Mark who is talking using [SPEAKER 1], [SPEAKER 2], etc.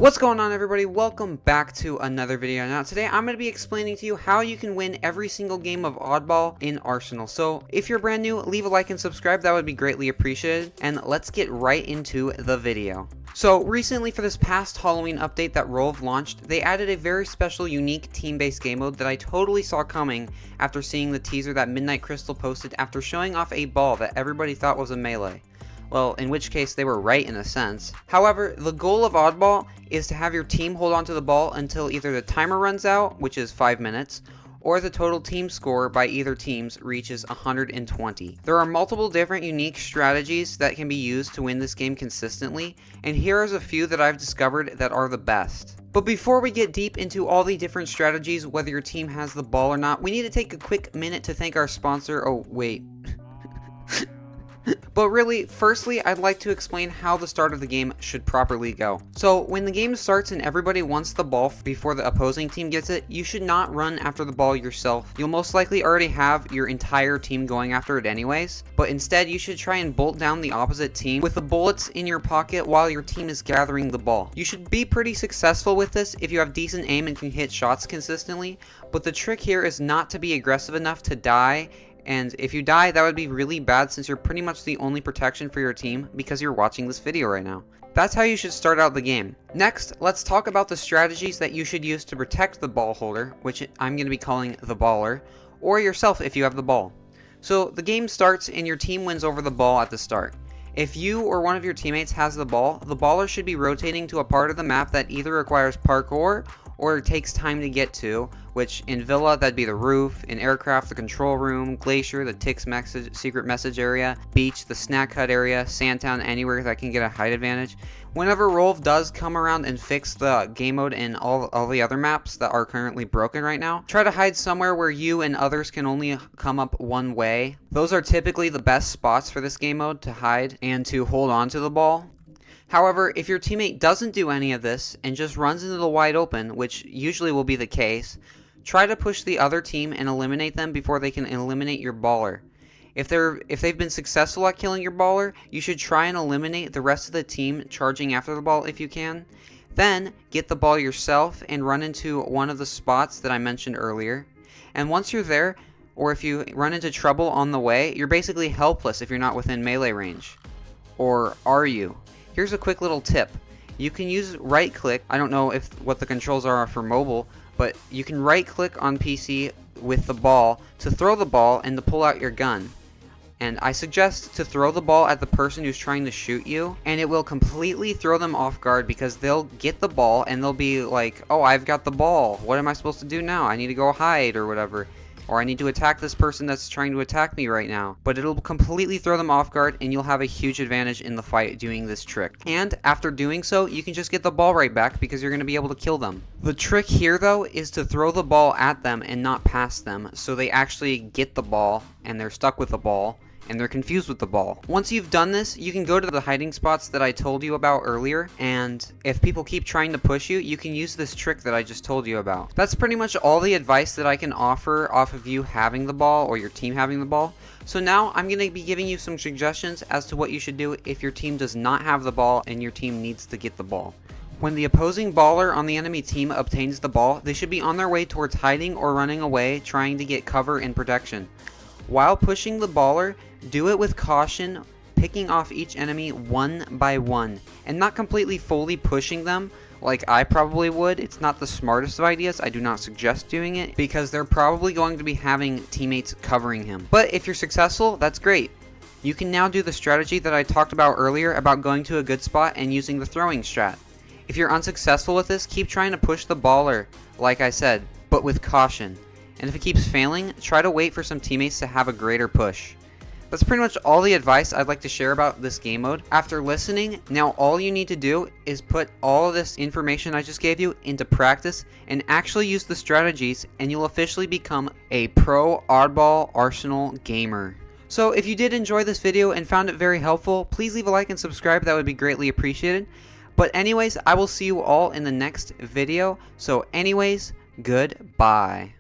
[SPEAKER 1] What's going on, everybody? Welcome back to another video. Now today I'm going to be explaining to you how you can win every single game of Oddball in Arsenal. So if you're brand new, leave a like and subscribe, that would be greatly appreciated. And let's get right into the video. So recently, for this past Halloween update that Rolv launched, they added a very special, unique team-based game mode that I totally saw coming after seeing the teaser that Midnight Crystal posted after showing off a ball that everybody thought was a melee. Well, in which case they were right in a sense. However, the goal of Oddball is to have your team hold on to the ball until either the timer runs out, which is 5 minutes, or the total team score by either teams reaches 120. There are multiple different unique strategies that can be used to win this game consistently, and here is a few that I've discovered that are the best. But before we get deep into all the different strategies, whether your team has the ball or not, we need to take a quick minute to thank our sponsor. Oh, wait. But really, firstly, I'd like to explain how the start of the game should properly go. So, when the game starts and everybody wants the ball before the opposing team gets it, you should not run after the ball yourself. You'll most likely already have your entire team going after it anyways, but instead you should try and bolt down the opposite team with the bullets in your pocket while your team is gathering the ball. You should be pretty successful with this if you have decent aim and can hit shots consistently, but the trick here is not to be aggressive enough to die. And if you die, that would be really bad since you're pretty much the only protection for your team because you're watching this video right now. That's how you should start out the game. Next, let's talk about the strategies that you should use to protect the ball holder, which I'm going to be calling the baller, or yourself if you have the ball. So the game starts and your team wins over the ball at the start. If you or one of your teammates has the baller should be rotating to a part of the map that either requires parkour or it takes time to get to, which in Villa, that'd be the roof, in Aircraft, the control room, Glacier, the Tick's secret message area, Beach, the snack hut area, Sandtown, anywhere that can get a height advantage. Whenever Rolv does come around and fix the game mode in all the other maps that are currently broken right now, try to hide somewhere where you and others can only come up one way. Those are typically the best spots for this game mode to hide and to hold on to the ball. However, if your teammate doesn't do any of this and just runs into the wide open, which usually will be the case, try to push the other team and eliminate them before they can eliminate your baller. If they've been successful at killing your baller, you should try and eliminate the rest of the team charging after the ball if you can. Then, get the ball yourself and run into one of the spots that I mentioned earlier. And once you're there, or if you run into trouble on the way, you're basically helpless if you're not within melee range. Or are you? Here's a quick little tip. You can use right click. I don't know what the controls are for mobile, but you can right click on PC with the ball to throw the ball and to pull out your gun. And I suggest to throw the ball at the person who's trying to shoot you, and it will completely throw them off guard because they'll get the ball and they'll be like, oh, I've got the ball. What am I supposed to do now? I need to go hide or whatever. Or I need to attack this person that's trying to attack me right now. But it'll completely throw them off guard and you'll have a huge advantage in the fight doing this trick. And after doing so, you can just get the ball right back because you're going to be able to kill them. The trick here though is to throw the ball at them and not past them so they actually get the ball and they're stuck with the ball and they're confused with the ball. Once you've done this, you can go to the hiding spots that I told you about earlier, and if people keep trying to push you, you can use this trick that I just told you about. That's pretty much all the advice that I can offer off of you having the ball or your team having the ball. So now I'm going to be giving you some suggestions as to what you should do if your team does not have the ball and your team needs to get the ball. When the opposing baller on the enemy team obtains the ball, they should be on their way towards hiding or running away, trying to get cover and protection. While pushing the baller, do it with caution, picking off each enemy one by one, and not completely fully pushing them like I probably would. It's not the smartest of ideas. I do not suggest doing it because they're probably going to be having teammates covering him. But if you're successful, that's great. You can now do the strategy that I talked about earlier about going to a good spot and using the throwing strat. If you're unsuccessful with this, keep trying to push the baller, like I said, but with caution. And if it keeps failing, try to wait for some teammates to have a greater push. That's pretty much all the advice I'd like to share about this game mode. After listening, now all you need to do is put all of this information I just gave you into practice and actually use the strategies, and you'll officially become a pro Oddball Arsenal gamer. So if you did enjoy this video and found it very helpful, please leave a like and subscribe. That would be greatly appreciated. But anyways, I will see you all in the next video. So anyways, goodbye.